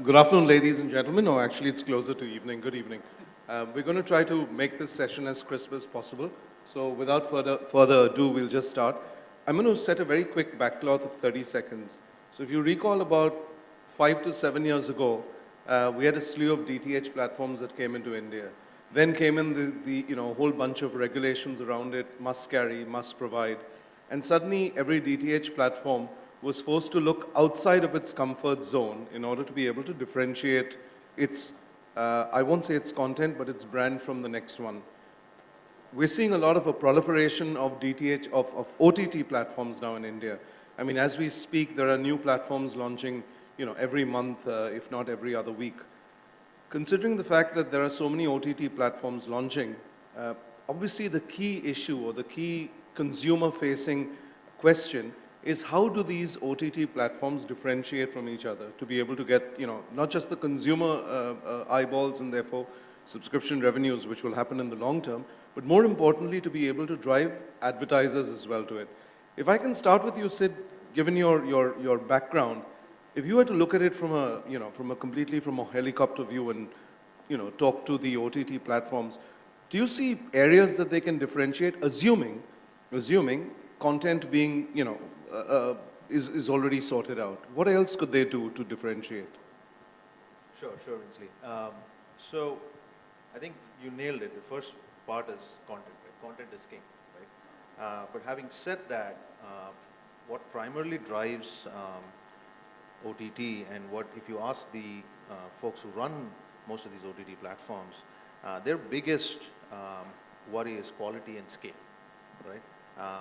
Good afternoon, ladies and gentlemen. Or actually, it's closer to evening. Good evening. We're going to try to make this session as crisp as possible. So without further ado, we'll just start. I'm going to set a very quick backcloth of 30 seconds. So if you recall about 5 to 7 years ago, we had a slew of DTH platforms that came into India. Then came in the whole bunch of regulations around it, must carry, must provide. And suddenly every DTH platform was forced to look outside of its comfort zone in order to be able to differentiate its, I won't say its content, but its brand from the next one. We're seeing a lot of a proliferation of DTH, of OTT platforms now in India. I mean, as we speak, there are new platforms launching, every month, if not every other week. Considering the fact that there are so many OTT platforms launching, obviously the key issue or the key consumer-facing question is how do these OTT platforms differentiate from each other to be able to get, not just the consumer eyeballs and therefore subscription revenues, which will happen in the long term, but more importantly, to be able to drive advertisers as well to it. If I can start with you, Sid, given your background, if you were to look at it from completely from a helicopter view and, talk to the OTT platforms, do you see areas that they can differentiate, assuming content being, is already sorted out? What else could they do to differentiate? Sure, Winsley. So I think you nailed it. The first part is content, right? Content is king, right? But having said that, what primarily drives OTT and what, if you ask the folks who run most of these OTT platforms, their biggest worry is quality and scale, right?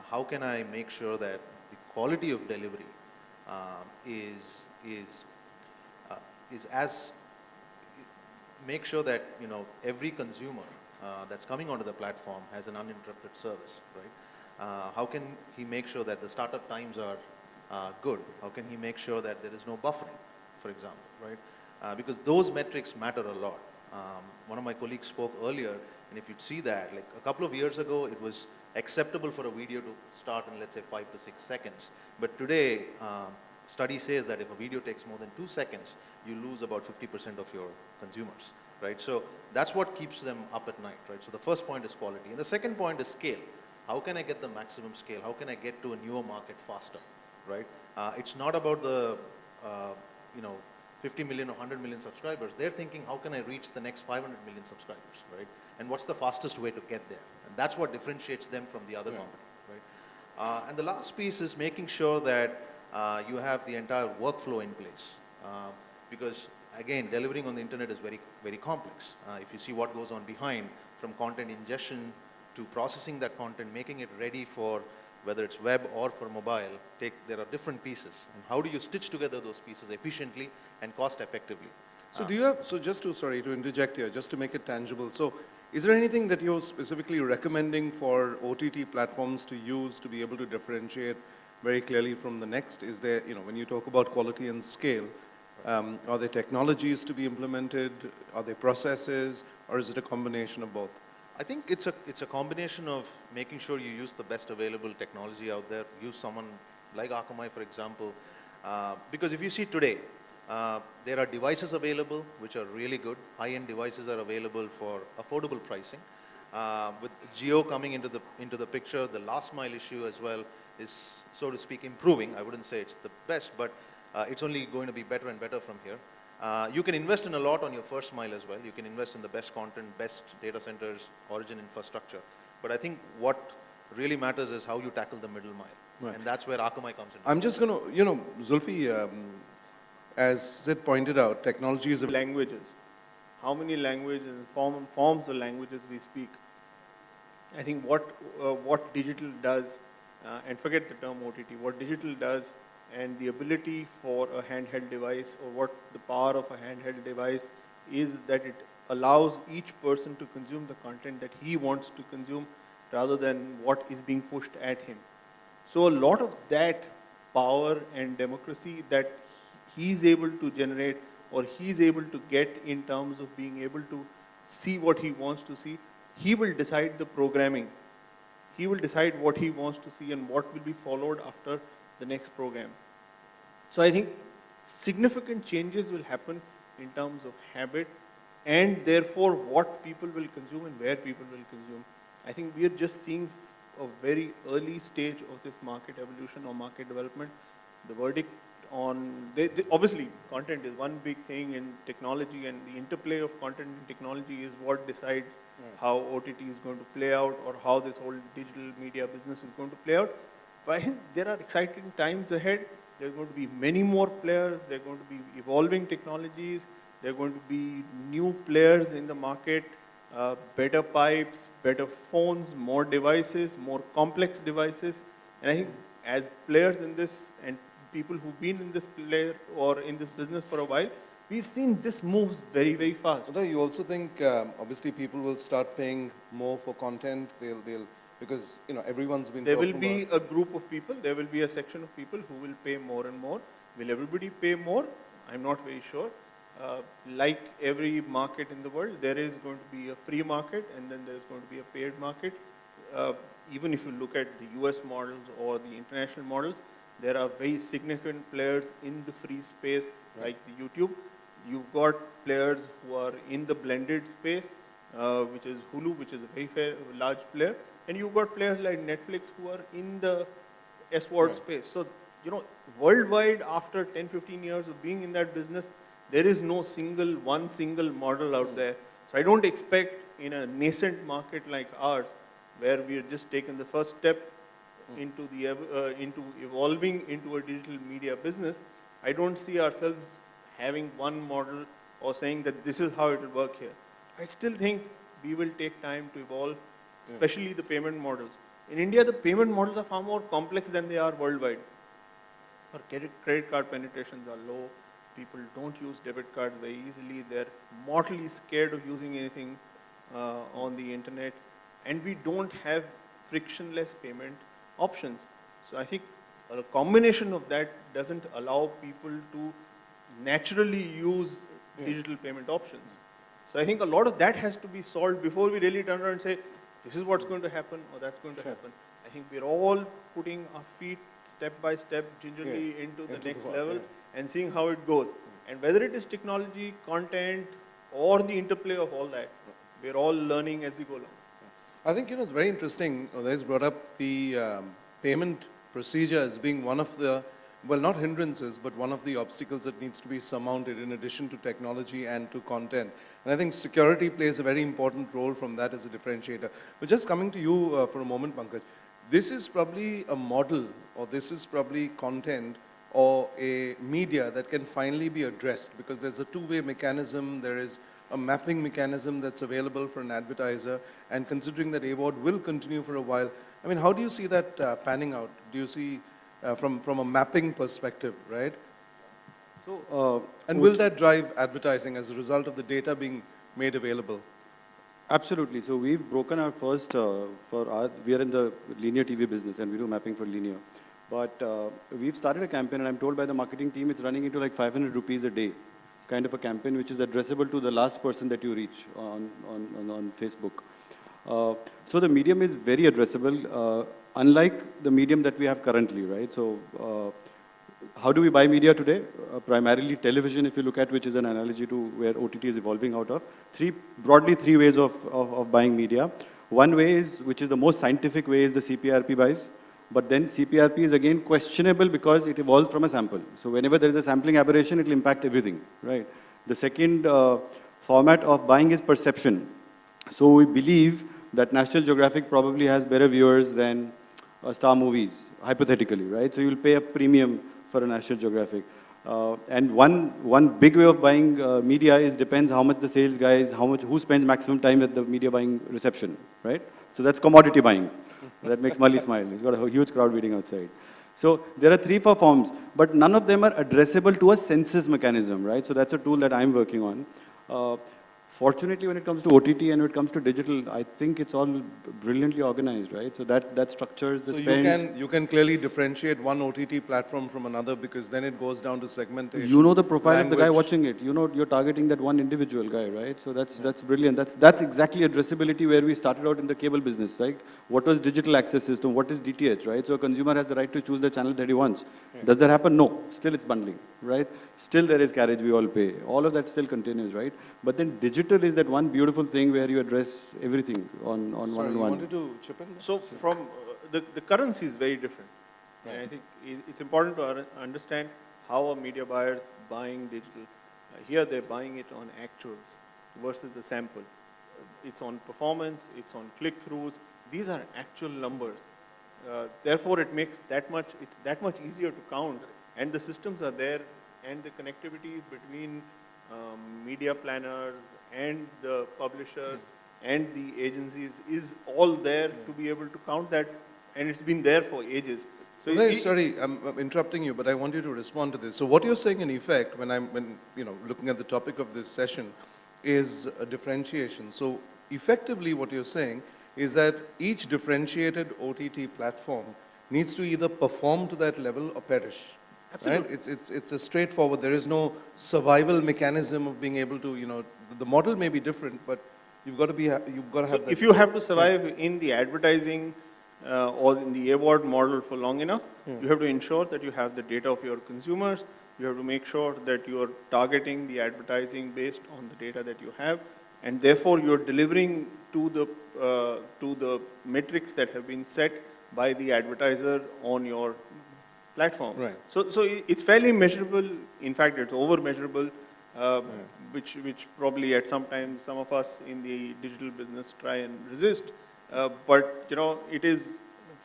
How can I make sure that the quality of delivery is as make sure that every consumer that's coming onto the platform has an uninterrupted service, right? How can he make sure that the startup times are good? How can he make sure that there is no buffering, for example, right? Because those metrics matter a lot. One of my colleagues spoke earlier, and if you'd see that, like a couple of years ago, it was acceptable for a video to start in, let's say, 5 to 6 seconds. But today, study says that if a video takes more than 2 seconds, you lose about 50% of your consumers, right? So that's what keeps them up at night, right? So the first point is quality. And the second point is scale. How can I get the maximum scale? How can I get to a newer market faster, right? It's not about the, 50 million or 100 million subscribers. They're thinking, how can I reach the next 500 million subscribers, right? And what's the fastest way to get there? And that's what differentiates them from the other company, right? And the last piece is making sure that you have the entire workflow in place. Because again, delivering on the internet is very, very complex. If you see what goes on behind, from content ingestion to processing that content, making it ready for whether it's web or for mobile, there are different pieces. And how do you stitch together those pieces efficiently and cost effectively? So do you have, so just to, sorry, to interject here, just to make it tangible. So is there anything that you're specifically recommending for OTT platforms to use to be able to differentiate very clearly from the next? Is there, when you talk about quality and scale, are there technologies to be implemented? Are there processes? Or is it a combination of both? I think it's a combination of making sure you use the best available technology out there. Use someone like Akamai, for example, because if you see today, there are devices available which are really good. High-end devices are available for affordable pricing. With Geo coming into the picture, the last mile issue as well is, so to speak, improving. I wouldn't say it's the best, but it's only going to be better and better from here. You can invest in a lot on your first mile as well. You can invest in the best content, best data centers, origin infrastructure. But I think what really matters is how you tackle the middle mile. Right. And that's where Akamai comes in. I'm just going to, Zulfi, as Sid pointed out, technology is languages. How many languages, forms of languages we speak? I think what digital does, and forget the term OTT, what digital does and the ability for a handheld device, or what the power of a handheld device is, that it allows each person to consume the content that he wants to consume rather than what is being pushed at him. So a lot of that power and democracy that he's able to generate, or he's able to get in terms of being able to see what he wants to see, he will decide the programming. He will decide what he wants to see and what will be followed after the next program. So I think significant changes will happen in terms of habit, and therefore what people will consume and where people will consume. I think we are just seeing a very early stage of this market evolution or market development. The verdict on, obviously content is one big thing in technology, and the interplay of content and technology is what decides how OTT is going to play out or how this whole digital media business is going to play out. But I think there are exciting times ahead. There are going to be many more players. There are going to be evolving technologies. There are going to be new players in the market, better pipes, better phones, more devices, more complex devices. And I think as players in this and people who've been in this player or in this business for a while, we've seen this moves very, very fast. Although you also think, obviously, people will start paying more for content. They'll because everyone's been. There will talking be about a group of people. There will be a section of people who will pay more and more. Will everybody pay more? I'm not very sure. Like every market in the world, there is going to be a free market, and then there's going to be a paid market. Even if you look at the US models or the international models, there are very significant players in the free space, like the YouTube. You've got players who are in the blended space, which is Hulu, which is a very large player. And you've got players like Netflix who are in the SWOT space. So, worldwide, after 10, 15 years of being in that business, there is no one single model out there. So I don't expect in a nascent market like ours, where we have just taken the first step into evolving into a digital media business, I don't see ourselves having one model or saying that this is how it will work here. I still think we will take time to evolve, especially the payment models. In India, the payment models are far more complex than they are worldwide. Our credit card penetrations are low. People don't use debit cards very easily. They're mortally scared of using anything on the internet. And we don't have frictionless payment options. So I think a combination of that doesn't allow people to naturally use digital payment options. So I think a lot of that has to be solved before we really turn around and say, this is what's going to happen or that's going to happen. I think we're all putting our feet step by step gingerly into the next level and seeing how it goes. And whether it is technology, content, or the interplay of all that, we're all learning as we go along. I think, it's very interesting. Udays brought up the payment procedure as being one of the, well, not hindrances, but one of the obstacles that needs to be surmounted in addition to technology and to content. And I think security plays a very important role from that as a differentiator. But just coming to you for a moment, Pankaj, this is probably a model, or this is probably content or a media that can finally be addressed, because there's a two-way mechanism, there is a mapping mechanism that's available for an advertiser, and considering that AVOD will continue for a while, I mean, how do you see that panning out? Do you see from a mapping perspective, right? So, and will that drive advertising as a result of the data being made available? absolutely. So we've broken our first, we are in the linear TV business and we do mapping for linear. But we've started a campaign, and I'm told by the marketing team it's running into like 500 rupees a day, kind of a campaign which is addressable to the last person that you reach on Facebook. So the medium is very addressable, unlike the medium that we have currently, right? So how do we buy media today? Primarily television, if you look at, which is an analogy to where OTT is evolving out of. Broadly three ways of buying media. One way is, which is the most scientific way, is the CPRP buys. But then CPRP is again questionable because it evolves from a sample. So whenever there is a sampling aberration, it will impact everything, right? The second format of buying is perception. So we believe that National Geographic probably has better viewers than Star Movies, hypothetically, right? So you'll pay a premium for a National Geographic. And one big way of buying media is depends how much the sales guy is, who spends maximum time at the media buying reception, right? So that's commodity buying. That makes Mali smile. He's got a huge crowd waiting outside. So there are 3-4 forms, but none of them are addressable to a census mechanism, right? So that's a tool that I'm working on. Fortunately, when it comes to OTT and when it comes to digital, I think it's all brilliantly organized, right? So that structures the spends. So you can clearly differentiate one OTT platform from another, because then it goes down to segmentation. You know the profile of the guy language. watching it. You know you're targeting that one individual guy, right? So that's brilliant. That's exactly addressability where we started out in the cable business, right? What was digital access system? What is DTH, right? So a consumer has the right to choose the channel that he wants. Does that happen? No. Still it's bundling, right? Still there is carriage we all pay. All of that still continues, right? But then digital is that one beautiful thing where you address everything on Sorry, you one-on-one. wanted to chip in? So from the currency is very different. Right. And I think it's important to understand how a media buyer is buying digital. Here they're buying it on actuals versus the sample. It's on performance, it's on click-throughs. These are actual numbers. Therefore, it's that much easier to count, and the systems are there, and the connectivity between media planners and the publishers and the agencies is all there to be able to count that, and it's been there for ages. So Sorry, I'm interrupting you, but I want you to respond to this. So what you're saying in effect, when looking at the topic of this session, is a differentiation. So effectively what you're saying is that each differentiated OTT platform needs to either perform to that level or perish. Absolutely. Right? It's a straightforward, there is no survival mechanism of being able to, the model may be different, but you've got to So have that. if you have to survive in the advertising or in the award model for long enough, you have to ensure that you have the data of your consumers. You have to make sure that you are targeting the advertising based on the data that you have, and therefore you are delivering to the metrics that have been set by the advertiser on your platform. Right. So it's fairly measurable. In fact, it's over measurable, which probably at some time some of us in the digital business try and resist. But it is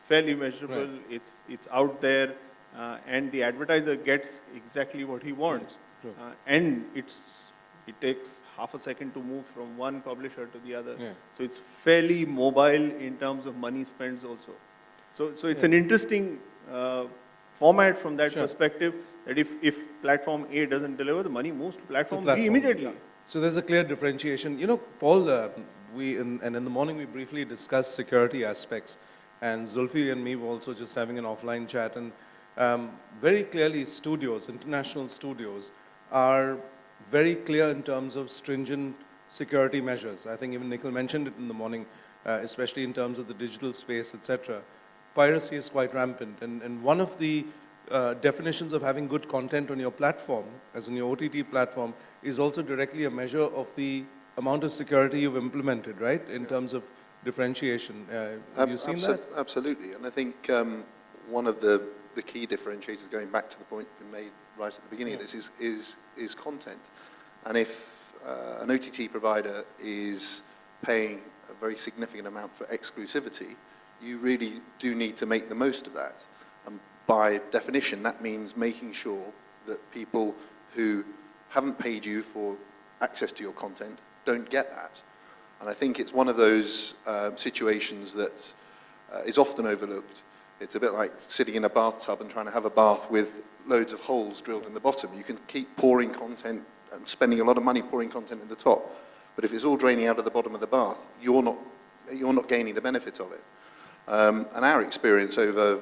fairly measurable. Right. It's out there, and the advertiser gets exactly what he wants. True. And it takes half a second to move from one publisher to the other. Yeah. So it's fairly mobile in terms of money spent also. So it's an interesting format from that Sure. perspective, that if platform A doesn't deliver, the money moves to platform B platform, immediately. yeah. So there's a clear differentiation. Paul, in the morning we briefly discussed security aspects, and Zulfi and me were also just having an offline chat, and very clearly studios, international studios, are very clear in terms of stringent security measures. I think even Nikhil mentioned it in the morning, especially in terms of the digital space, etc. Piracy is quite rampant, and one of the definitions of having good content on your platform, as in your OTT platform, is also directly a measure of the amount of security you've implemented, right, in terms of differentiation. Have you seen that? Absolutely, and I think one of the key differentiators, going back to the point we made right at the beginning of this, is content. And if an OTT provider is paying a very significant amount for exclusivity, you really do need to make the most of that. And by definition, that means making sure that people who haven't paid you for access to your content don't get that. And I think it's one of those situations that is often overlooked. It's a bit like sitting in a bathtub and trying to have a bath with loads of holes drilled in the bottom. You can keep pouring content and spending a lot of money pouring content in the top, but if it's all draining out of the bottom of the bath, you're not gaining the benefit of it. And our experience over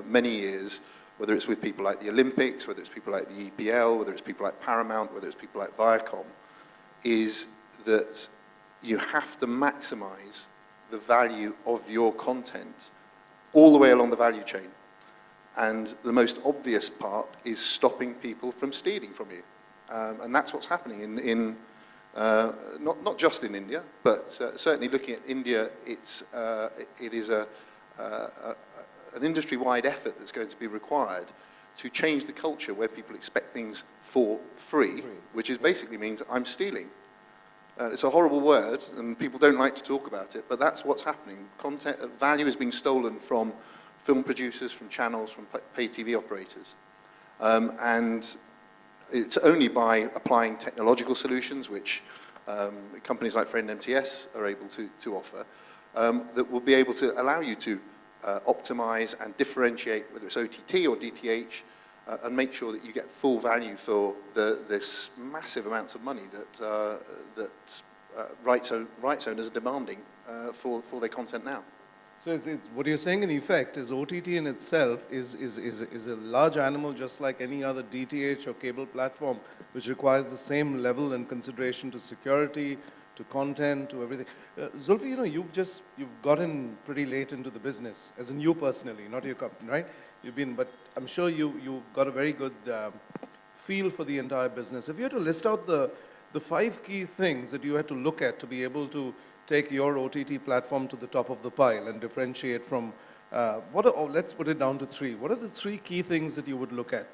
many years, whether it's with people like the Olympics, whether it's people like the EPL, whether it's people like Paramount, whether it's people like Viacom, is that you have to maximize the value of your content all the way along the value chain. And the most obvious part is stopping people from stealing from you. And that's what's happening in not just in India, but certainly looking at India, it is an industry-wide effort that's going to be required to change the culture where people expect things for free, which is basically means I'm stealing. It's a horrible word, and people don't like to talk about it, but that's what's happening. Content value is being stolen from film producers, from channels, from pay TV operators. And it's only by applying technological solutions, which companies like Friend MTS are able to offer, that will be able to allow you to optimize and differentiate, whether it's OTT or DTH, and make sure that you get full value for this massive amounts of money that rights owners are demanding for their content now. So it's what you're saying in effect is OTT in itself is a large animal, just like any other DTH or cable platform, which requires the same level and consideration to security, to content, to everything. Zulfi, you've gotten pretty late into the business, as in you personally, not your company, right? But I'm sure you've got a very good feel for the entire business. If you had to list out the 5 key things that you had to look at to be able to take your OTT platform to the top of the pile and differentiate from, let's put it down to 3. What are the 3 key things that you would look at?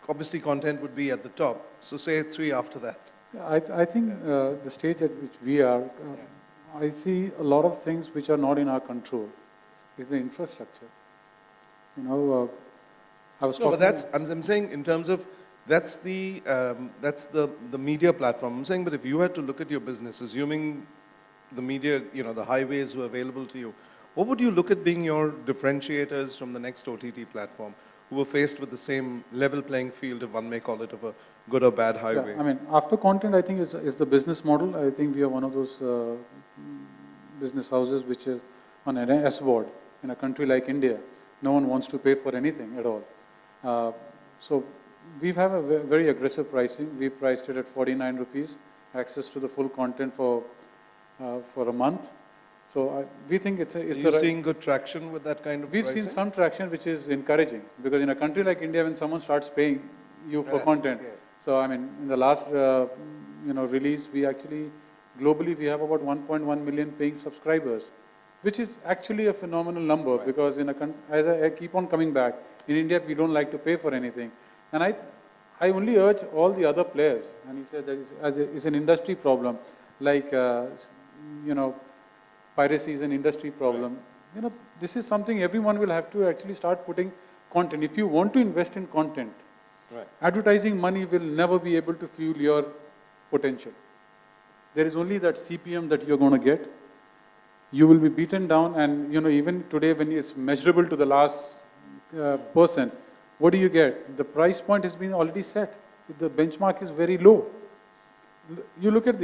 Obviously, content would be at the top. So say 3 after that. Yeah, I think the stage at which we are, I see a lot of things which are not in our control. Is the infrastructure. You know, I was No, but talking. I'm saying in terms of, that's the media platform. I'm saying, but if you had to look at your business, assuming the media, the highways were available to you, what would you look at being your differentiators from the next OTT platform who were faced with the same level playing field, if one may call it, of a good or bad highway? Yeah, I mean, after content, I think is the business model. I think we are one of those business houses which is on an S board in a country like India. No one wants to pay for anything at all. So we have a very aggressive pricing. We priced it at 49 rupees, access to the full content for a month. So we think it's Are you seeing good traction with that kind of We've pricing? seen some traction, which is encouraging, because in a country like India, when someone starts paying you for content, okay. so I mean, in the last release, we actually globally we have about 1.1 million paying subscribers, which is actually a phenomenal number. Right. Because as I keep on coming back, in India we don't like to pay for anything, and I only urge all the other players, and he said that it's an industry problem, like piracy is an industry problem. Right. This is something everyone will have to actually start putting content. If you want to invest in content, Right. advertising money will never be able to fuel your potential. There is only that CPM that you're going to get. You will be beaten down, and even today when it's measurable to the last person, what do you get? The price point has been already set. The benchmark is very low. You look at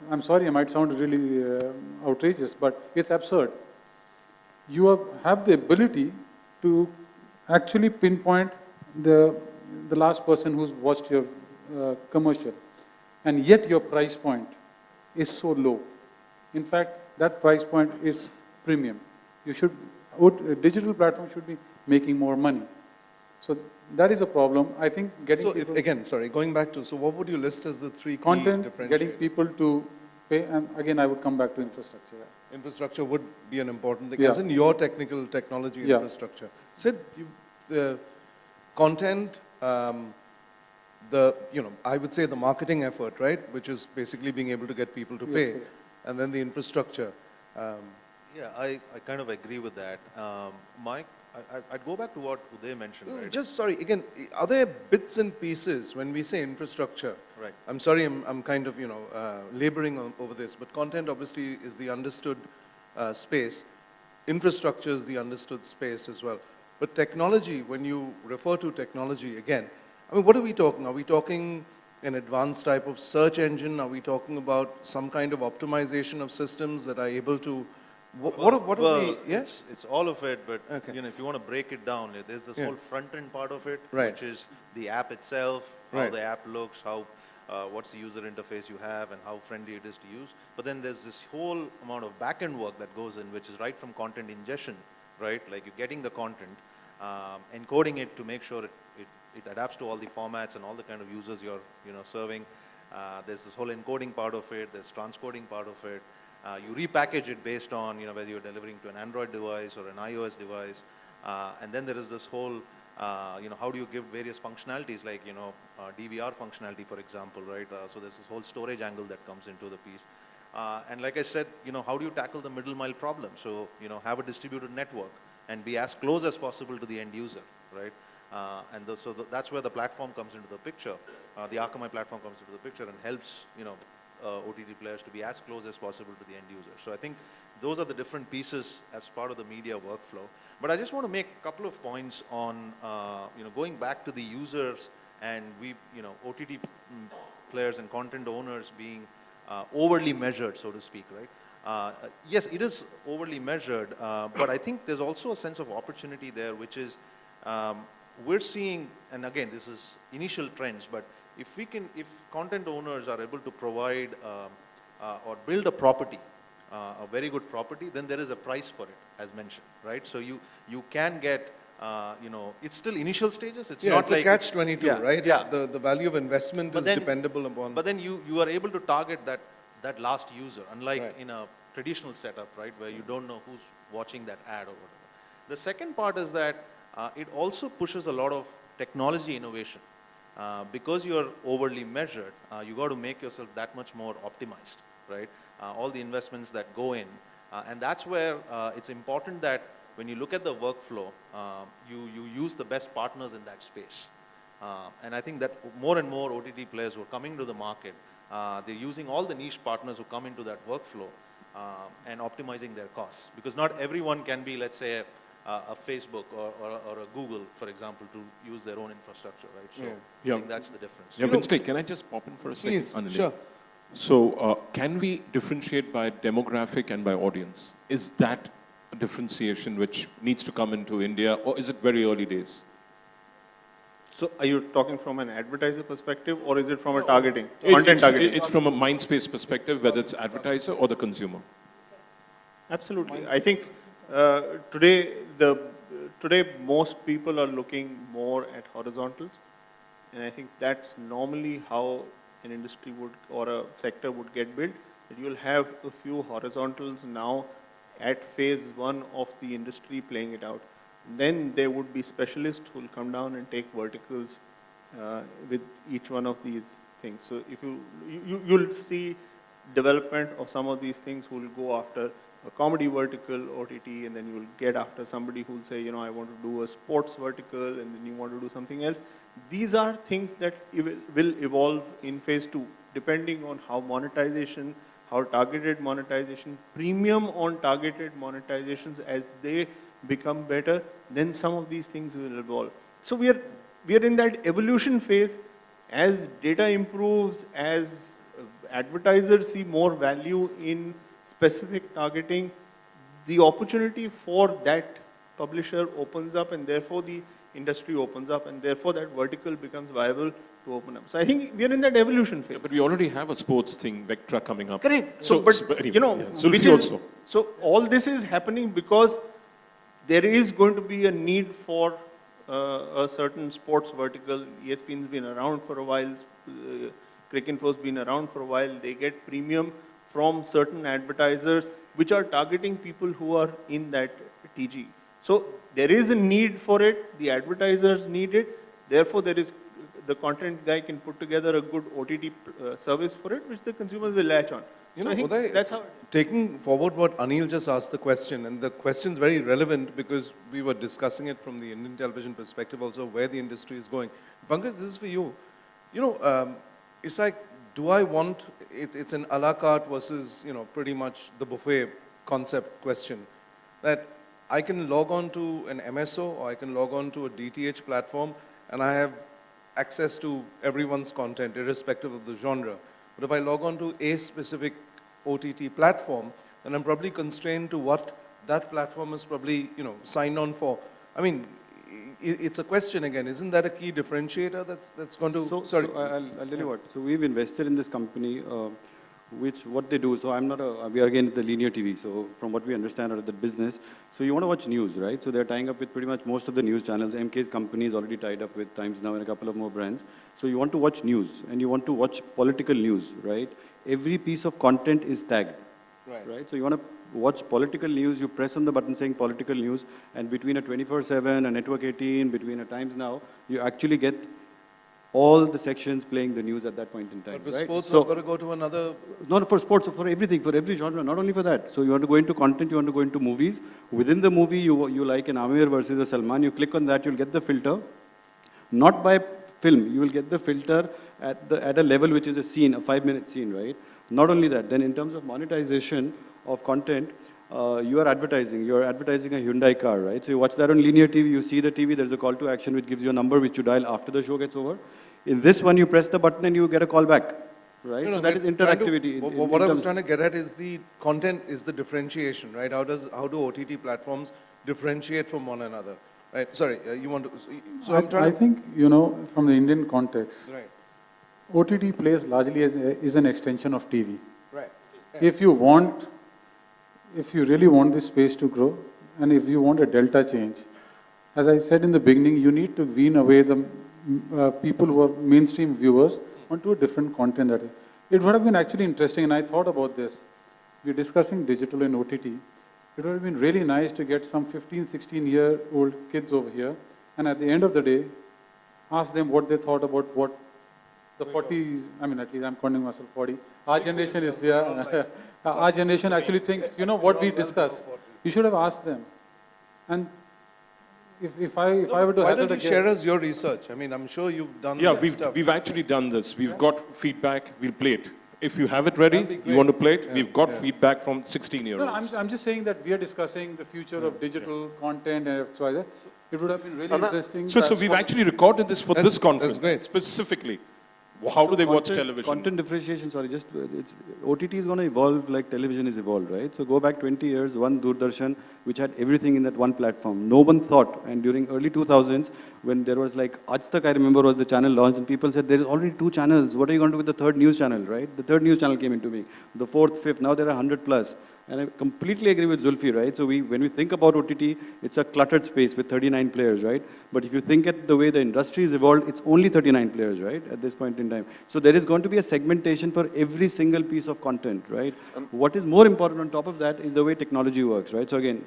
I'm sorry, I might sound really outrageous, but it's absurd. You have the ability to actually pinpoint the last person who's watched your commercial, and yet your price point is so low. In fact, that price point is premium. Digital platform should be making more money. So that is a problem. I think getting So people, going back to, so what would you list as the 3 key content, differentiators? getting people to pay, and again I would come back to infrastructure. Infrastructure would be an important thing, Yeah. as in your technology Yeah. infrastructure. Sid, the content, I would say the marketing effort, right, which is basically being able to get people to pay, and then the infrastructure. Yeah, I kind of agree with that. Mike, I'd go back to what Uday mentioned, right? Just sorry, again, are there bits and pieces when we say infrastructure? Right. I'm sorry, I'm kind of, laboring over this, but content obviously is the understood space. Infrastructure is the understood space as well. But technology, when you refer to technology, again, what are we talking? Are we talking an advanced type of search engine? Are we talking about some kind of optimization of systems that are able to, what are we, yes? It's all of it, but Okay. if you want to break it down, there's this Yeah. whole front-end part of it, Right. which is the app itself, how Right. the app looks, what's the user interface you have, and how friendly it is to use. But then there's this whole amount of back-end work that goes in, which is right from content ingestion, right? Like you're getting the content, encoding it to make sure it adapts to all the formats and all the kind of users you're serving. There's this whole encoding part of it. There's transcoding part of it. You repackage it based on whether you're delivering to an Android device or an iOS device, and then there is this whole how do you give various functionalities like DVR functionality, for example, right? So there's this whole storage angle that comes into the piece, and like I said, how do you tackle the middle mile problem? So have a distributed network and be as close as possible to the end user, right? So that's where the platform comes into the picture. The Akamai platform comes into the picture and helps OTT players to be as close as possible to the end user. So I think those are the different pieces as part of the media workflow. But I just want to make a couple of points on going back to the users and OTT players and content owners being overly measured, so to speak, right? Yes, it is overly measured, but I think there's also a sense of opportunity there, which is we're seeing, and again, this is initial trends, but if content owners are able to provide or build a property, a very good property, then there is a price for it, as mentioned, right? So you can get it's still initial stages. It's Yeah, not it's like a catch-22, yeah, right? Yeah. The value of investment But is then- dependable upon. But then you are able to target that last user, unlike Right. in a traditional setup, right, where you don't know who's watching that ad or whatever. The second part is that it also pushes a lot of technology innovation. Because you're overly measured, you got to make yourself that much more optimized, right? All the investments that go in, and that's where it's important that when you look at the workflow, you use the best partners in that space. And I think that more and more OTT players who are coming to the market, they're using all the niche partners who come into that workflow and optimizing their costs. Because not everyone can be, let's say, a Facebook or a Google, for example, to use their own infrastructure, right? So Yeah. I think that's the difference. Yeah, Winsley, can I just pop in for a second? Please, Anil? sure. So, can we differentiate by demographic and by audience? Is that a differentiation which needs to come into India, or is it very early days? So are you talking from an advertiser perspective, or is it from a targeting, content It's, targeting? it's from a mind space perspective, whether it's advertiser or the consumer. Absolutely. I think today most people are looking more at horizontals, and I think that's normally how an industry would or a sector would get built. That you'll have a few horizontals now at phase one of the industry playing it out. Then there would be specialists who will come down and take verticals with each one of these things. So if you'll see development of some of these things who will go after a comedy vertical, OTT, and then you will get after somebody who will say, you know, I want to do a sports vertical, and then you want to do something else. These are things that will evolve in phase two, depending on how monetization, how targeted monetization, premium on targeted monetizations as they become better, then some of these things will evolve. So we are in that evolution phase. As data improves, as advertisers see more value in specific targeting, the opportunity for that publisher opens up, and therefore the industry opens up, and therefore that vertical becomes viable to open up. So I think we are in that evolution phase. Yeah, but we already have a sports thing, Vectra, coming up. Correct. So, But anyway, you know, yeah. Sulfi which is, also. so all this is happening because there is going to be a need for a certain sports vertical. ESPN's been around for a while. Cricinfo's been around for a while. They get premium from certain advertisers which are targeting people who are in that TG. So there is a need for it. The advertisers need it. Therefore, there is the content guy can put together a good OTT service for it, which the consumers will latch on. You So know, I think Uday, that's how. taking forward what Anil just asked the question, and the question is very relevant because we were discussing it from the Indian television perspective also, where the industry is going. Pankaj, this is for you. You know, it's like, do I want, it's an a la carte versus, you know, pretty much the buffet concept question, that I can log on to an MSO or I can log on to a DTH platform and I have access to everyone's content irrespective of the genre. But if I log on to a specific OTT platform, then I'm probably constrained to what that platform is probably, you know, signed on for. I mean, it's a question again. Isn't that a key differentiator that's going to, So I'll tell you what. So we've invested in this company, which what they do. So we are again the linear TV. So from what we understand out of the business, so you want to watch news, right? So they're tying up with pretty much most of the news channels. MK's company is already tied up with Times Now and a couple of more brands. So you want to watch news and you want to watch political news, right? Every piece of content is tagged, right? So you want to watch political news, you press on the button saying political news, and between a 24/7, a Network 18, between a Times Now, you actually get all the sections playing the news at that point in time. But for right? sports, So, I've got to go to another. not for sports, for everything, for every genre, not only for that. So you want to go into content, you want to go into movies. Within the movie, you like an Amir versus a Salman, you click on that, you'll get the filter. Not by film, you will get the filter at a level which is a scene, a 5-minute scene, right? Not only that, then in terms of monetization of content, you are advertising a Hyundai car, right? So you watch that on linear TV, you see the TV, there's a call to action which gives you a number which you dial after the show gets over. In this one, you press the button and you get a call back, right? No, so that is interactivity. What I was trying to get at is the content is the differentiation, right? How do OTT platforms differentiate from one another, right? Sorry, you want to, so I'm trying I to, think, you know, from the Indian context, right, OTT plays largely is an extension of TV. right. If you really want this space to grow, and if you want a delta change, as I said in the beginning, you need to wean away the people who are mainstream viewers onto a different content. It would have been actually interesting, and I thought about this. We're discussing digital and OTT. It would have been really nice to get some 15, 16-year-old kids over here, and at the end of the day, ask them what they thought about what the 40s, I mean, at least I'm counting myself 40. Our generation is, yeah, our generation actually thinks, you know, what we discuss. You should have asked them. And if I were to Why hazard don't a you guess- share us your research? I mean, I'm sure you've done Yeah, that stuff. we've actually done this. We've got feedback. We'll play it. If you have it ready, you want to play it, Yeah, we've got yeah. feedback from No, 16-year-olds. I'm just saying that we are discussing the future of digital content and so on. It would have been really And that- interesting. So we've actually recorded this for That's- this conference that's great. specifically. How do they watch Content- television? Content differentiation, sorry, just it's, OTT is going to evolve like television is evolved, right? So go back 20 years, one Doordarshan, which had everything in that one platform. No one thought, and during early 2000s, when there was like, Aaj Tak, I remember, was the channel launched, and people said, there is already 2 channels. What are you going to do with the third news channel, right? The third news channel came into being. The fourth, fifth, now there are 100 plus. And I completely agree with Zulfi, right? So when we think about OTT, it's a cluttered space with 39 players, right? But if you think at the way the industry is evolved, it's only 39 players, right? At this point in time. So there is going to be a segmentation for every single piece of content, right? What is more important on top of that is the way technology works, right? So again,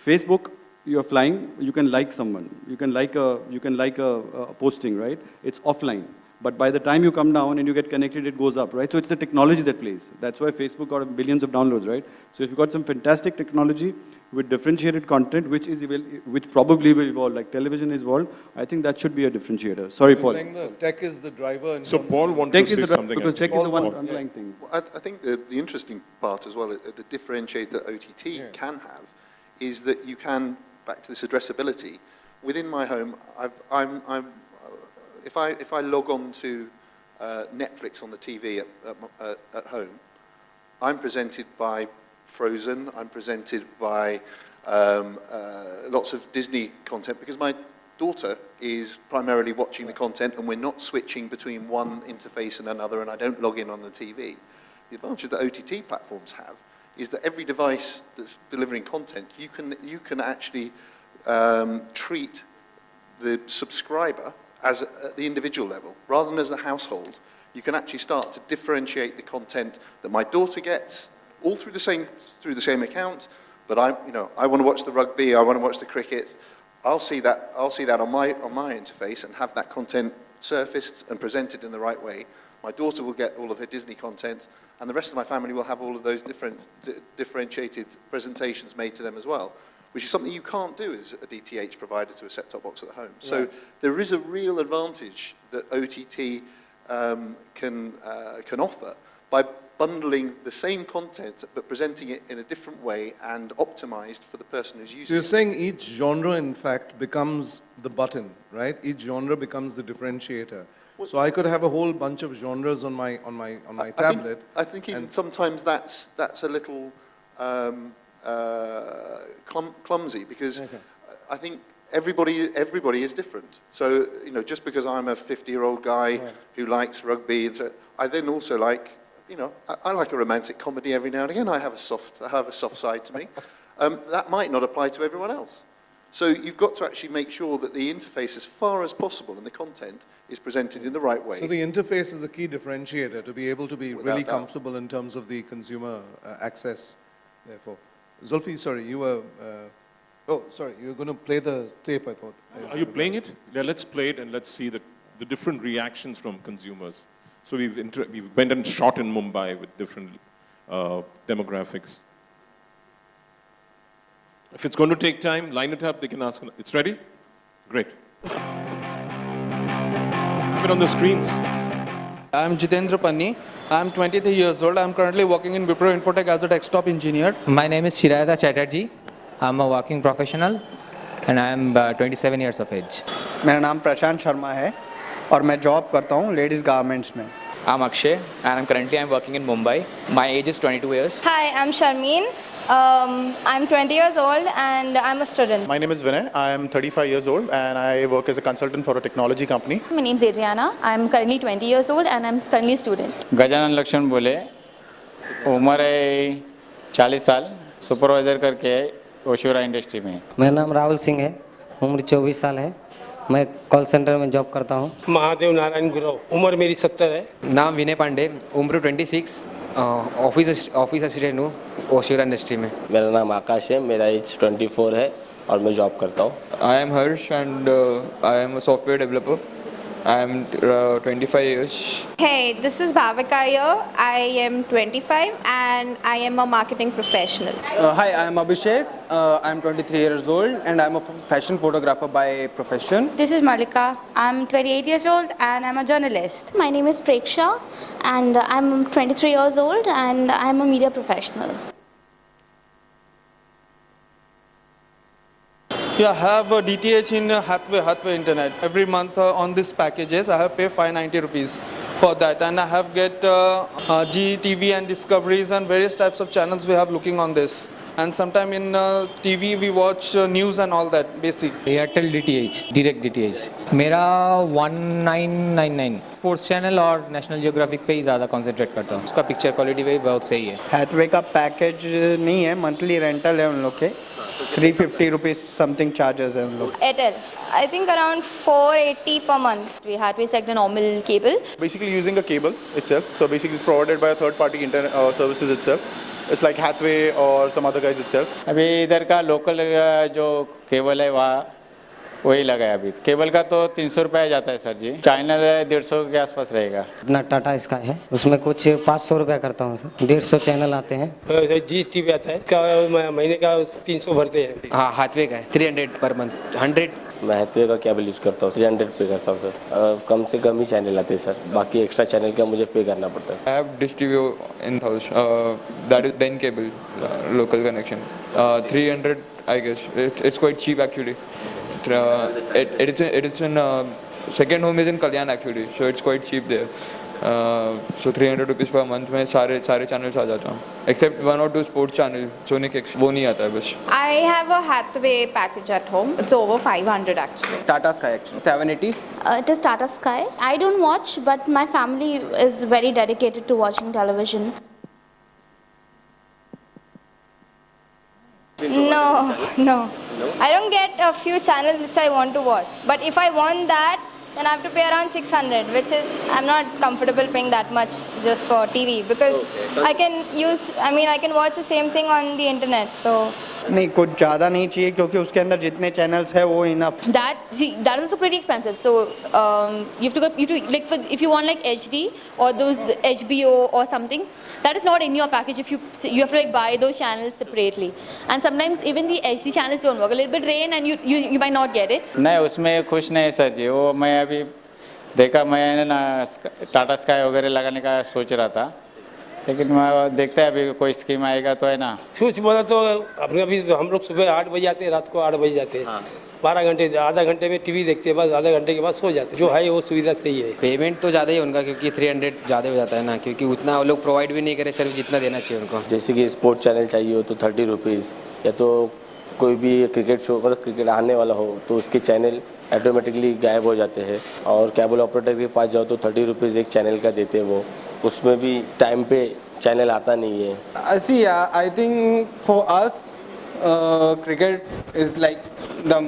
Facebook, you're flying, you can like someone. You can like a posting, right? It's offline. But by the time you come down and you get connected, it goes up, right? So it's the technology that plays. That's why Facebook got billions of downloads, right? So if you've got some fantastic technology with differentiated content, which probably will evolve, like television is evolved, I think that should be a differentiator. Sorry, You're Paul. saying the tech is the driver. In So terms Paul of- wanted Tech to is say the driver, something. because tech is the one Paul, underlying thing. Well, I think the interesting part as well, the differentiator that OTT can have, is that you can, back to this addressability, within my home, if I log on to Netflix on the TV at home, I'm presented by Frozen, I'm presented by lots of Disney content, because my daughter is primarily watching the content and we're not switching between one interface and another, and I don't log in on the TV. The advantage that OTT platforms have is that every device that's delivering content, you can actually treat the subscriber as at the individual level, rather than as a household. You can actually start to differentiate the content that my daughter gets, all through the same account. But I want to watch the rugby, I want to watch the cricket. I'll see that on my interface and have that content surfaced and presented in the right way. My daughter will get all of her Disney content, and the rest of my family will have all of those differentiated presentations made to them as well, which is something you can't do as a DTH provider to a set-top box at home. So there is a real advantage that OTT can offer by bundling the same content but presenting it in a different way and optimized for the person who's So using you're it. saying each genre, in fact, becomes the button, right? Each genre becomes the differentiator. So I could have a whole bunch of genres on my tablet. I think even and- sometimes that's a little clumsy, because I think everybody is different. So just because I'm a 50-year-old guy who likes rugby, and so I then also like I like a romantic comedy every now and again. I have a soft side to me. That might not apply to everyone else. So you've got to actually make sure that the interface, as far as possible, and the content is presented in the right way. So the interface is a key differentiator to be able to be Without really doubt. comfortable in terms of the consumer access, therefore. Zulfi, sorry, you were, you were going to play the tape, I thought. Are you playing it? Yeah, let's play it and let's see the different reactions from consumers. So we went and shot in Mumbai with different demographics. If it's going to take time, line it up, they can ask. It's ready? Great. Have it on the screens. I'm Jitendra Panni. I'm 23 years old. I'm currently working in Wipro Infotech as a desktop engineer. My name is Shirada Chatterjee. I'm a working professional and I'm 27 years of age. मेरा नाम प्रशांत शर्मा है और मैं job करता हूँ ladies garments में. I'm Akshay and I'm working in Mumbai. My age is 22 years. Hi, I'm Sharmeen. I'm 20 years old and I'm a student. My name is Vinay. I am 35 years old and I work as a consultant for a technology company. My name is Adriana. I'm currently 20 years old and I'm currently a student. Gajanan Lakshman बोले, उम्र है 40 साल, supervisor करके Oshiwara industry में. मेरा नाम राहुल सिंह है. उम्र 24 साल है। मैं कॉल सेंटर में जॉब करता हूँ। महादेव नारायण गुरव, उम्र मेरी 70 है। नाम विनय पांडे, उम्र 26, ऑफिस असिस्टेंट हूँ ओशियर इंडस्ट्री में। मेरा नाम आकाश है, मेरा एज 24 है और मैं जॉब करता हूँ। I am Harsh and I am a software developer. I am 25 years. Hey, this is Bhavika here. I am 25 and I am a marketing professional. Hi, I am Abhishek. I am 23 years old and I am a fashion photographer by profession. This is Malika. I'm 28 years old and I'm a journalist. My name is Preksha and I'm 23 years old and I'm a media professional. Yeah, I have a DTH in Hathway Internet. Every month on these packages, I have pay 590 rupees for that, and I have get GTV and Discoveries and various types of channels we have looking on this. And sometime in TV we watch news and all that basic. Airtel DTH, direct DTH। मेरा 1999 sports channel और national geographic पे ही ज़्यादा concentrate करता हूँ। उसका picture quality भी बहुत सही है। हैथवे का पैकेज नहीं है, मंथली रेंटल है उन लोग के। 350 रुपीज समथिंग चार्जेस है उन लोग। Airtel, I think around 480 per month. We had we select a normal cable. Basically using a cable itself. So basically it's provided by a third party internet services itself. It's like Hathway or some other guys itself. अभी इधर का local जो cable है वहाँ वही लगा है अभी। केबल का तो 300 रुपये जाता है सर जी। चैनल 150 के आसपास रहेगा। अपना टाटा स्काई है, उसमें कुछ 500 रुपया करता हूँ सर। 150 चैनल आते हैं। जी टीवी आता है, का महीने का 300 भरते हैं। हाँ, हाथवे का है 300 पर मंथ 100। मैं हैथवे का केबल यूज़ करता हूँ, 300 पे करता हूँ सर। कम से कम ही चैनल आते हैं सर, बाकी एक्स्ट्रा चैनल का मुझे पे करना पड़ता है। I have Dish TV in house. That is Den cable, local connection. 300 I guess. It's quite cheap actually. It is in second home is in Kalyan actually, so it's quite cheap there. So 300 rupees per month में सारे channels आ जाता हूँ, except 1 or 2 sports channel, Sonic X वो नहीं आता है बस। I have a Hathway package at home. It's over 500 actually. Tata Sky actually, 780. It is Tata Sky. I don't watch, but my family is very dedicated to watching television. No. I don't get a few channels which I want to watch. But if I want that, then I have to pay around 600, which is, I'm not comfortable paying that much just for TV because I can watch the same thing on the internet. So नहीं, कुछ ज़्यादा नहीं चाहिए क्योंकि उसके अंदर जितने channels है वो enough. That is also pretty expensive. So you have to like if you want like HD or those HBO or something, that is not in your package. If you have to like buy those channels separately, and sometimes even the HD channels don't work. A little bit rain and you might not get it. नहीं, उसमें खुश नहीं sir जी। वो मैं अभी देखा, मैं ना टाटा स्काई वगैरह लगाने का सोच रहा था, लेकिन मैं देखते हैं अभी कोई स्कीम आएगा तो है ना। कुछ बोला तो अपने अभी हम लोग सुबह 8 बजे आते हैं, रात को 8 बजे जाते हैं। 12 घंटे, आधा घंटे में टीवी देखते हैं, बस आधा घंटे के बाद सो जाते हैं। जो है वो सुविधा सही है। पेमेंट तो ज़्यादा ही उनका, क्योंकि 300 ज़्यादा हो जाता है ना, क्योंकि उतना वो लोग प्रोवाइड भी नहीं करे सिर्फ जितना देना चाहिए उनको। जैसे कि स्पोर्ट चैनल चाहिए हो तो 30 रुपीज़, या तो कोई भी क्रिकेट शो मतलब क्रिकेट आने वाला हो तो उसके चैनल ऑटोमेटिकली गायब हो जाते हैं, और केबल ऑपरेटर के पास जाओ तो 30 रुपीज़ एक चैनल का देते हैं वो, उसमें भी टाइम पे चैनल आता नहीं है। See, I think for us, cricket is like the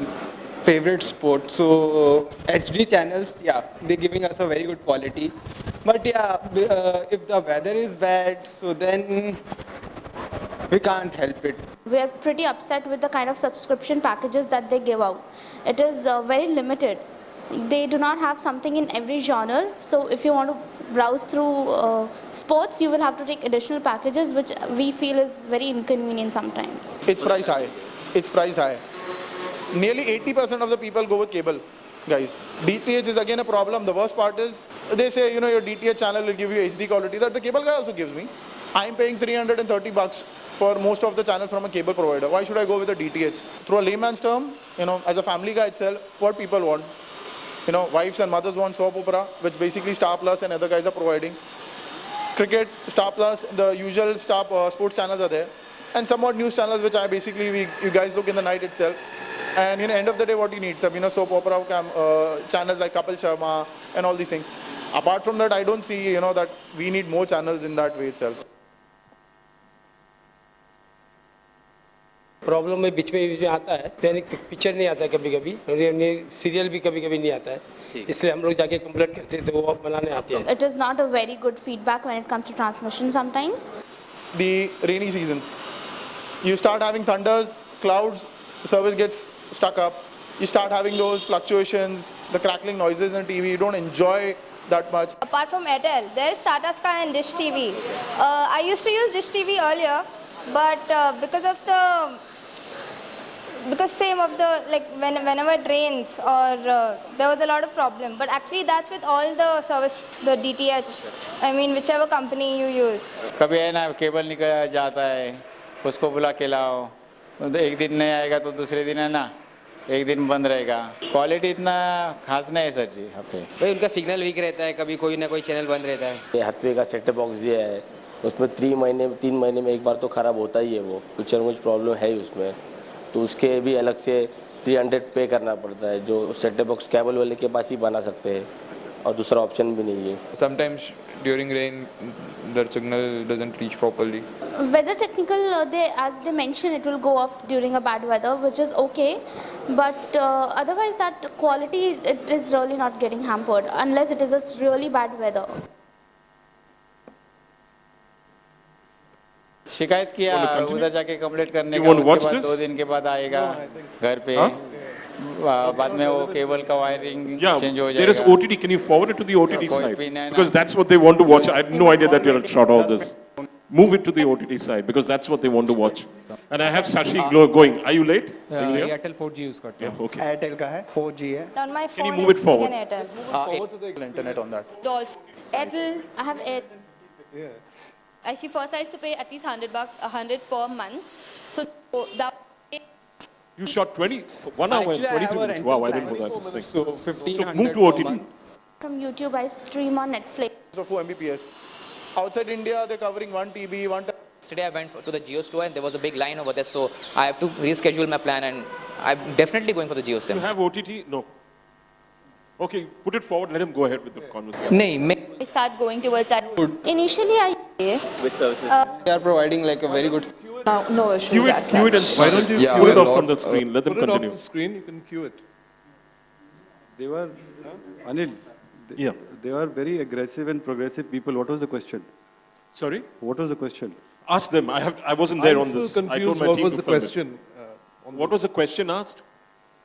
favorite sport. So HD channels, yeah, they're giving us a very good quality. But yeah, if the weather is bad, so then we can't help it. We are pretty upset with the kind of subscription packages that they give out. It is very limited. They do not have something in every genre. So if you want to browse through sports, you will have to take additional packages, which we feel is very inconvenient sometimes. It's priced high. It's priced high. Nearly 80% of the people go with cable, guys. DTH is again a problem. The worst part is they say, you know, your DTH channel will give you HD quality. That the cable guy also gives me. I'm paying 330 bucks for most of the channels from a cable provider. Why should I go with a DTH? Through a layman's term, you know, as a family guy itself, what people want. You know, wives and mothers want soap opera, which basically Star Plus and other guys are providing. Cricket, Star Plus, the usual sports channels are there. And somewhat news channels, which I basically, you guys look in the night itself. And, you know, end of the day, what you need, some, you know, soap opera channels like Kapil Sharma and all these things. Apart from that, I don't see, you know, that we need more channels in that way itself. Problem में बीच में आता है, दैनिक picture नहीं आता है कभी कभी, serial भी कभी कभी नहीं आता है, इसलिए हम लोग जाके कंप्लेंट करते हैं तो वो बनाने आते हैं. It is not a very good feedback when it comes to transmission sometimes. The rainy seasons, you start having thunders, clouds, the service gets stuck up. You start having those fluctuations, the crackling noises in the TV. You don't enjoy that much. Apart from Airtel, there is Tata Sky and Dish TV. I used to use Dish TV earlier, but because same of the like whenever it rains or there was a lot of problem. But actually that's with all the service, the DTH. I mean whichever company you use. कभी है ना cable निकल जाता है, उसको बुला के लाओ, तो एक दिन नहीं आएगा तो दूसरे दिन है ना एक दिन बंद रहेगा. क्वालिटी इतना खास नहीं है सर जी यहाँ पे. भाई उनका सिग्नल वीक रहता है, कभी कोई ना कोई चैनल बंद रहता है. ये हाथवे का सेट बॉक्स दिया है, उसमें 3 महीने में एक बार तो ख़राब होता ही है. वो पिक्चर मुझ प्रॉब्लम है ही उसमें, तो उसके भी अलग से 300 पे करना पड़ता है, जो सेट बॉक्स केबल वाले के पास ही बना सकते हैं और दूसरा ऑप्शन भी नहीं है. Sometimes during rain, the signal doesn't reach properly. Weather technical, as they mention, it will go off during a bad weather, which is okay. But otherwise, that quality, it is really not getting hampered unless it is a really bad weather. शिकायत किया, उधर जाके complaint करने का, उसके बाद 2 दिन के बाद आएगा घर पे. बाद में वो केबल का वायरिंग चेंज हो जाएगा. There is OTT. Can you forward it to the OTT side? Because that's what they want to watch. I had no idea that you had shot all this. Move it to the OTT side because that's what they want to watch. And I have Sashi going. Are you late? Airtel 4G use करता हूँ. Okay. Airtel का है, 4G है. On my phone, Can you move it forward? Airtel. Forward to the internet on that. Airtel, I have Airtel. Yeah. actually first I used to pay at least $100, 100 per month. So that. You shot 1 hour and 23 minutes. Wow, I didn't know that. So 1500. So move to OTT. From YouTube, I stream on Netflix. So 4 Mbps. Outside India, they're covering 1 TB, 1. Yesterday I went to the Jio store and there was a big line over there, so I have to reschedule my plan and I'm definitely going for the Jio SIM. You have OTT? No. Okay, put it forward. Let him go ahead with the conversation. I start going towards that. Initially, Which services? They are providing like a very good. No issues. Cue it and why don't you cue it off from the screen? Let them put it continue. off the screen, you can cue it. They were, Anil, they were very aggressive and progressive people. What was the question? Sorry? What was the question? Ask them. I wasn't there on this. I'm still I told confused. my What team was to the film it. question? What was the question asked?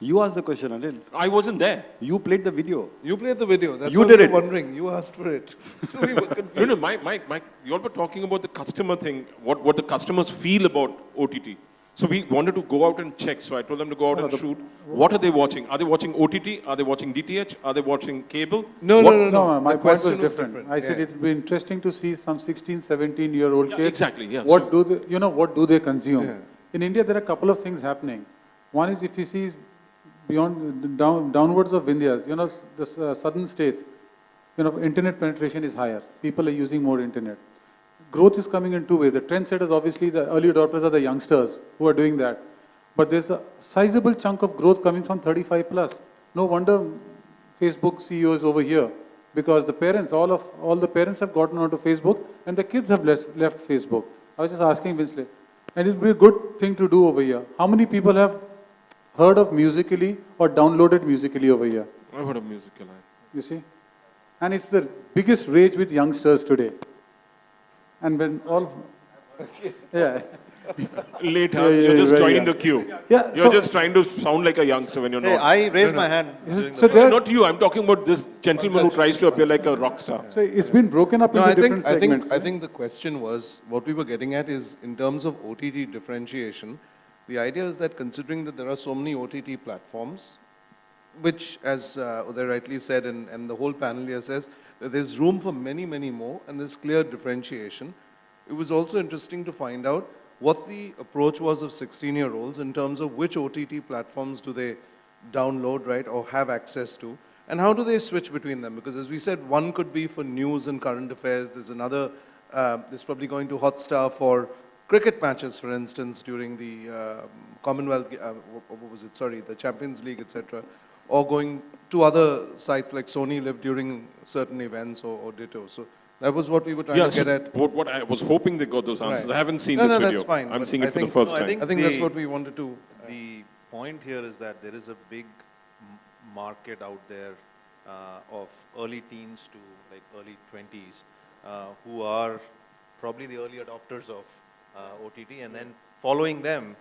You asked the question, Anil. I wasn't there. You played the video. You played the video. That's You what did we it. were wondering. You asked for it. So we were confused. No, you all were talking about the customer thing, what the customers feel about OTT. So we wanted to go out and check. So I told them to go out and shoot. What are they watching? Are they watching OTT? Are they watching DTH? Are they watching cable? No, my point was different. I said it would be interesting to see some 16, 17-year-old kids. Exactly, yeah. What do they consume? Yeah. In India, there are a couple of things happening. One is if you see beyond downwards of Vindhyas, the southern states, internet penetration is higher. People are using more internet. Growth is coming in 2 ways. The trendsetters, obviously, the early adopters are the youngsters who are doing that. But there's a sizable chunk of growth coming from 35 plus. No wonder Facebook CEO is over here, because the parents, all the parents have gotten onto Facebook and the kids have left Facebook. I was just asking Winsley, and it would be a good thing to do over here. How many people have heard of Musical.ly or downloaded Musical.ly over here? I've heard of Musical.ly. You see? And it's the biggest rage with youngsters today. And when Late, huh? You're just joining the queue. Yeah, you're just trying to sound like a youngster when you're not. I raised my hand. So not you. I'm talking about this gentleman who tries to appear like a rock star. So it's been broken up into different segments. I think the question was, what we were getting at is, in terms of OTT differentiation, the idea is that considering that there are so many OTT platforms, which, as Uday rightly said, and the whole panel here says, that there's room for many, many more, and there's clear differentiation. It was also interesting to find out what the approach was of 16-year-olds in terms of which OTT platforms do they download, right, or have access to, and how do they switch between them? Because as we said, one could be for news and current affairs. There's another, there's probably going to Hotstar for cricket matches, for instance, during the Commonwealth, the Champions League, etc., or going to other sites like Sony Live during certain events or ditto. So That was what we were trying Yeah, to get so at. what I was hoping they got those answers. Right. I haven't seen No, this no, video. that's fine, I'm but seeing I it for the think- first No, time. I think that's what we wanted to. The point here is that there is a big market out there of early teens to like early 20s who are probably the early adopters of OTT, and then following them,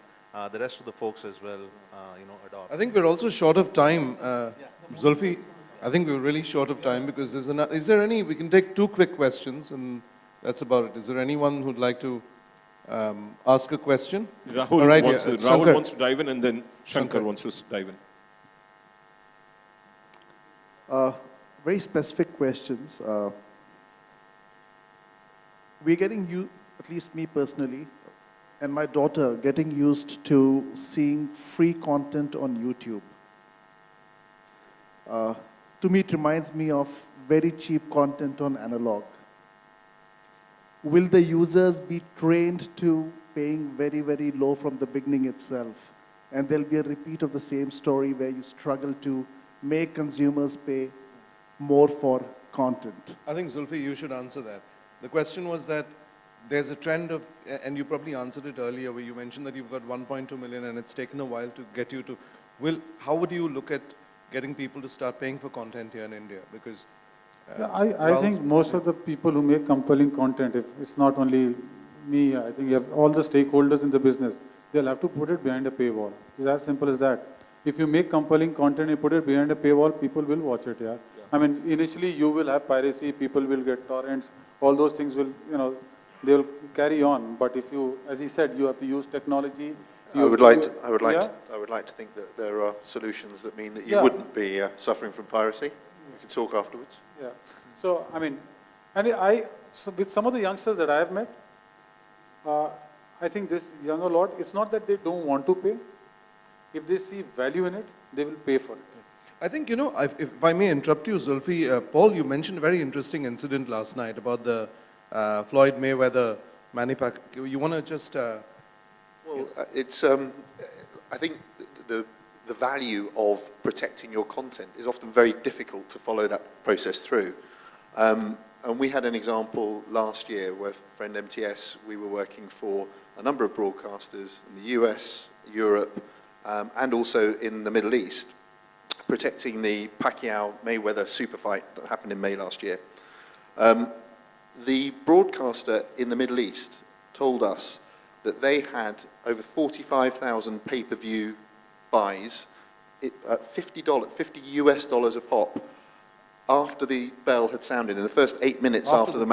the rest of the folks as well, adopt. I think we're also short of time. Zulfi, I think we're really short of time because is there any, we can take 2 quick questions and that's about it. Is there anyone who'd like to ask a question? Rahul, All right, wants, yeah, Rahul Shankar. wants to dive in, and then Shankar Shankar. wants to dive in. Very specific questions. We're getting you, at least me personally, and my daughter getting used to seeing free content on YouTube. To me, it reminds me of very cheap content on analog. Will the users be trained to paying very, very low from the beginning itself? And there'll be a repeat of the same story where you struggle to make consumers pay more for content. I think, Zulfi, you should answer that. The question was that there's a trend of, and you probably answered it earlier, where you mentioned that you've got 1.2 million and it's taken a while to get you to, how would you look at getting people to start paying for content here in India? Because I think most of the people who make compelling content, if it's not only me, I think you have all the stakeholders in the business, they'll have to put it behind a paywall. It's as simple as that. If you make compelling content and put it behind a paywall, people will watch it, yeah. I mean, initially you will have piracy, people will get torrents, all those things will, they will carry on. But if you, as he said, you have to use technology. I would like to think that there are solutions that mean that you wouldn't be suffering from piracy. We can talk afterwards. Yeah. So, I mean, and so with some of the youngsters that I have met, I think this younger lot, it's not that they don't want to pay. If they see value in it, they will pay for it. I think, if I may interrupt you, Zulfi, Paul, you mentioned a very interesting incident last night about the Floyd Mayweather Manny Pacquiao. You want to just... Well, it's, I think the value of protecting your content is often very difficult to follow that process through. And we had an example last year where, friend MTS, we were working for a number of broadcasters in the US, Europe, and also in the Middle East, protecting the Pacquiao-Mayweather super fight that happened in May last year. The broadcaster in the Middle East told us that they had over 45,000 pay-per-view buys at $50 US a pop after the bell had sounded in the first 8 minutes after the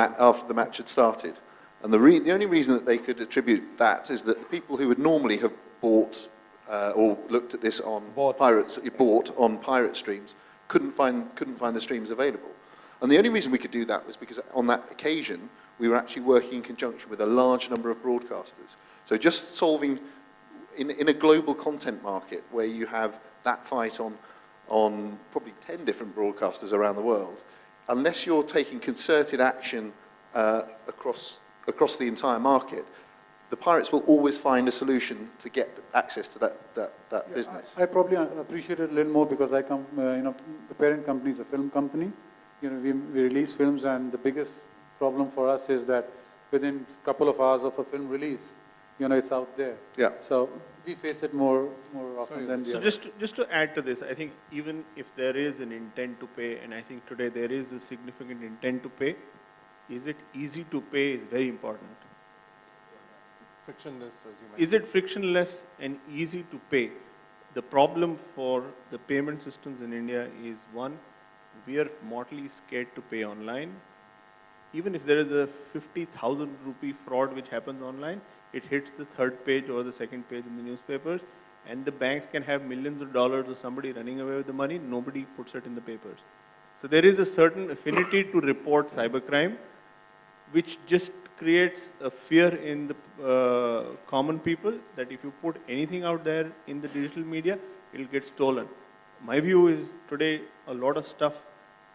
match had started. And the only reason that they could attribute that is that the people who would normally have bought or looked at this on bought on pirate streams couldn't find the streams available. And the only reason we could do that was because on that occasion we were actually working in conjunction with a large number of broadcasters. So just solving in a global content market where you have that fight on probably 10 different broadcasters around the world, unless you're taking concerted action across the entire market, the pirates will always find a solution to get access to that business. I probably appreciate it a little more because I come, the parent company is a film company. We release films, and the biggest problem for us is that within a couple of hours of a film release, it's out there. Yeah. So we face it more often than the So other. just to add to this, I think even if there is an intent to pay, and I think today there is a significant intent to pay, is it easy to pay is very important. Frictionless, as you mentioned. Is it frictionless and easy to pay? The problem for the payment systems in India is, one, we are mortally scared to pay online. Even if there is a 50,000 rupee fraud which happens online, it hits the third page or the second page in the newspapers, and the banks can have millions of dollars of somebody running away with the money, nobody puts it in the papers. So there is a certain affinity to report cybercrime, which just creates a fear in the common people that if you put anything out there in the digital media, it will get stolen. My view is today a lot of stuff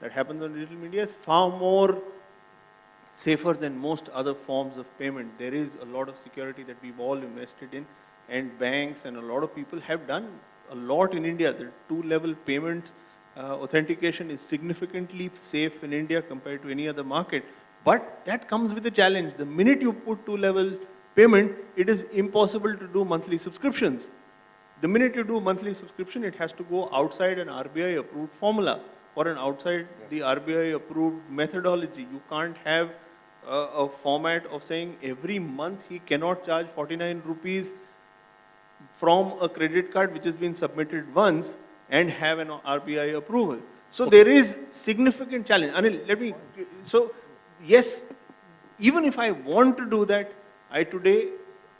that happens on digital media is far more safer than most other forms of payment. There is a lot of security that we've all invested in, and banks and a lot of people have done a lot in India. The two-level payment authentication is significantly safe in India compared to any other market, But that comes with a challenge. The minute you put two-level payment, it is impossible to do monthly subscriptions. The minute you do monthly subscription, it has to go outside an RBI approved formula or an outside the RBI approved methodology. You can't have a format of saying every month he cannot charge 49 rupees from a credit card which has been submitted once and have an RBI approval. So there is significant challenge. Anil, so yes, even if I want to do that, I today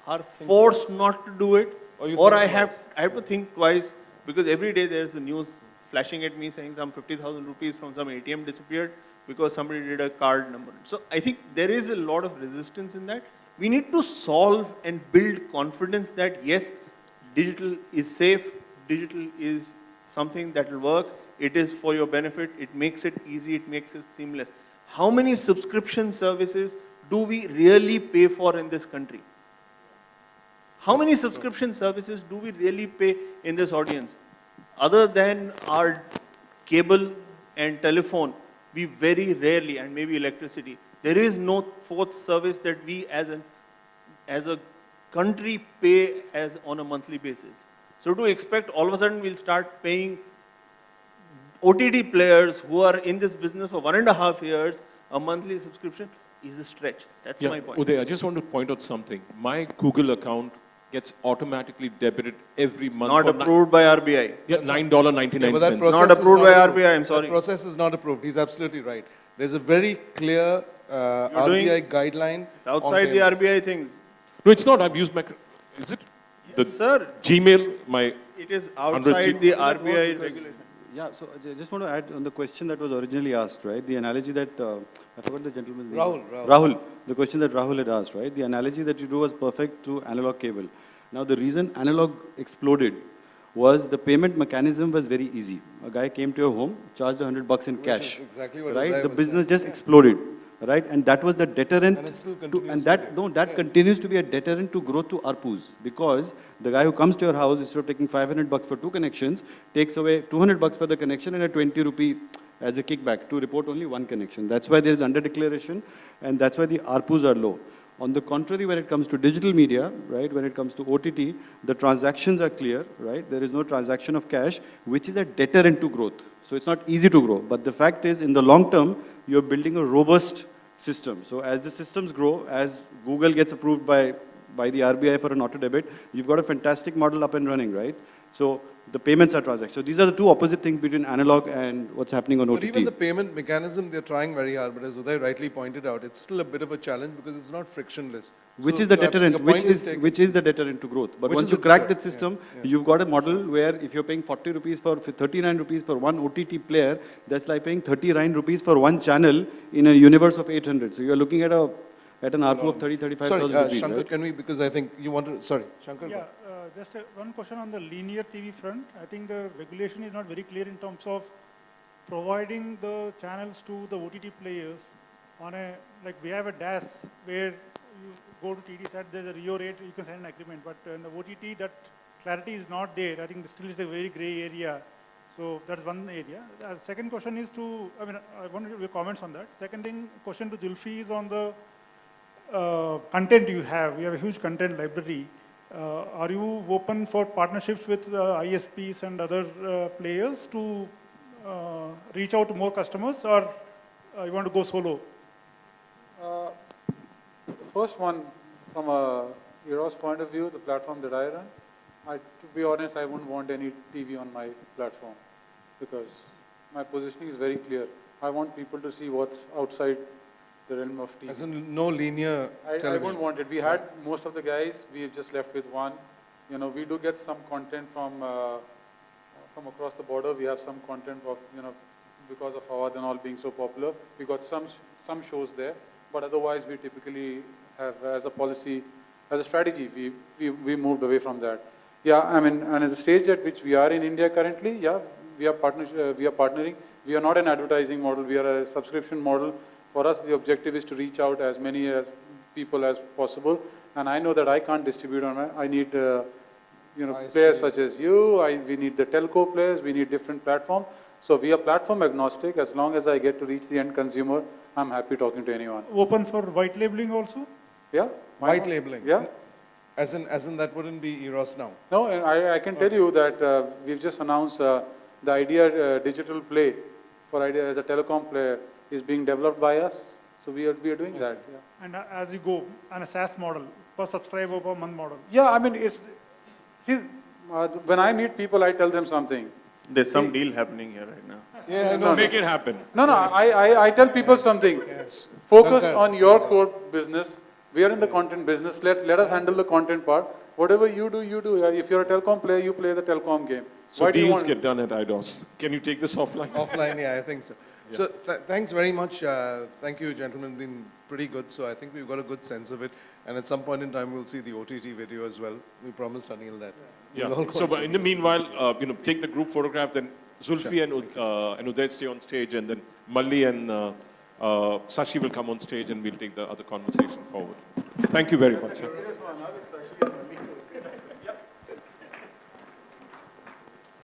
are forced not to do it, or I have to think twice, because every day there's a news flashing at me saying some 50,000 rupees from some ATM disappeared because somebody did a card number. So I think there is a lot of resistance in that. We need to solve and build confidence that yes, digital is safe, digital is something that will work, it is for your benefit, it makes it easy, it makes it seamless. How many subscription services do we really pay for in this country? How many subscription services do we really pay in this audience? Other than our cable and telephone, we very rarely, and maybe electricity, there is no fourth service that we as a country pay as on a monthly basis. So to expect all of a sudden we'll start paying OTT players who are in this business for 1.5 years a monthly subscription is a stretch. That's my point. Uday, I just want to point out something. My Google account gets automatically debited every month. Not approved by RBI. Yeah, $9.99. But that process not approved by approved. RBI, I'm sorry. That process is not approved. He's absolutely right. There's a very clear RBI guideline. It's outside the RBI things. No, it's not. I've used my... Is it? Yes, sir. Gmail, my... It is outside the RBI regulation. Yeah, so I just want to add on the question that was originally asked, right? The analogy that, I forgot the gentleman's name. Rahul. The question that Rahul had asked, right? The analogy that you do was perfect to analog cable. Now, the reason analog exploded was the payment mechanism was very easy. A guy came to your home, charged $100 in cash. Which is exactly what right? Uday The was business saying. just exploded, right? And that was the deterrent. And it still to, continues and to that, be. no, that continues to be a deterrent to growth to ARPUs, because the guy who comes to your house, instead of taking $500 for 2 connections, takes away $200 for the connection and a 20 rupee as a kickback to report only 1 connection. That's why there is under declaration, and that's why the ARPUs are low. On the contrary, when it comes to digital media, right, when it comes to OTT, the transactions are clear, right? There is no transaction of cash, which is a deterrent to growth. So it's not easy to grow. But the fact is, in the long term, you're building a robust system. So as the systems grow, as Google gets approved by the RBI for an auto debit, you've got a fantastic model up and running, right? So the payments are transactions. So these are the two opposite things between analog and what's happening on OTT. But even the payment mechanism, they're trying very hard. But as Uday rightly pointed out, it's still a bit of a challenge because it's not frictionless. Which So is the your deterrent, point is taken. which is the deterrent to growth. But Which once is you the crack deterrent, that system, yeah. you've got a model where if you're paying 40 rupees for 39 rupees for one OTT player, that's like paying 39 rupees for one channel in a universe of 800. So you're looking at an ARPU of 35,000 Sorry, rupees, Shankar, right? can we, because I think you wanted, sorry, Shankar. Yeah, just one question on the linear TV front. I think the regulation is not very clear in terms of providing the channels to the OTT players on a, like we have a DAS where you go to TD set, there's a Rio rate, you can sign an agreement, but in the OTT that clarity is not there. I think still is a very gray area. So that's one area. The second question is to, I want your comments on that. Second thing, question to Julfi is on the content you have. We have a huge content library. Are you open for partnerships with ISPs and other players to reach out to more customers, or you want to go solo? The first one, from a Eros point of view, the platform that I run, to be honest, I wouldn't want any TV on my platform because my positioning is very clear. I want people to see what's outside the realm of TV. As in no linear television. I wouldn't want it. We had most of the guys, we've just left with one. You know, we do get some content from across the border. We have some content of, because of Awad and all being so popular. We got some shows there, but otherwise we typically have, as a policy, as a strategy, we moved away from that. Yeah, and at the stage at which we are in India currently, yeah, we are partnering. We are not an advertising model. We are a subscription model. For us, the objective is to reach out as many people as possible. And I know that I can't distribute on I need, players such as you. We need the telco players. We need different platforms. So we are platform agnostic. As long as I get to reach the end consumer, I'm happy talking to anyone. Open for white labeling also? Yeah. White labeling? Yeah. As in that wouldn't be Eros now? No, and I can tell you that we've just announced the Idea digital play for Idea as a telecom player is being developed by us. So we are doing that. Yeah. And as you go on a SaaS model, per subscriber per month model. Yeah, I mean, see, when I meet people, I tell them something. There's some deal happening here right now. Yeah, No, make it happen. No, I tell people something. Focus on your core business. We are in the content business. Let us handle the content part. Whatever you do, you do. If you're a telecom player, you play the telecom game. So Why do you deals want get done at IDOS. Can you take this offline? Offline, yeah, I think so. Yeah. So thanks very much. Thank you, gentlemen. Been pretty good. So I think we've got a good sense of it. And at some point in time, we'll see the OTT video as well. We promised Anil that. Yeah. We'll all So go but in the meanwhile, take the group photograph. Then Zulfi and Uday stay on stage, and then Malli and Sashi will come on stage, and we'll take the other conversation forward. Thank you very much.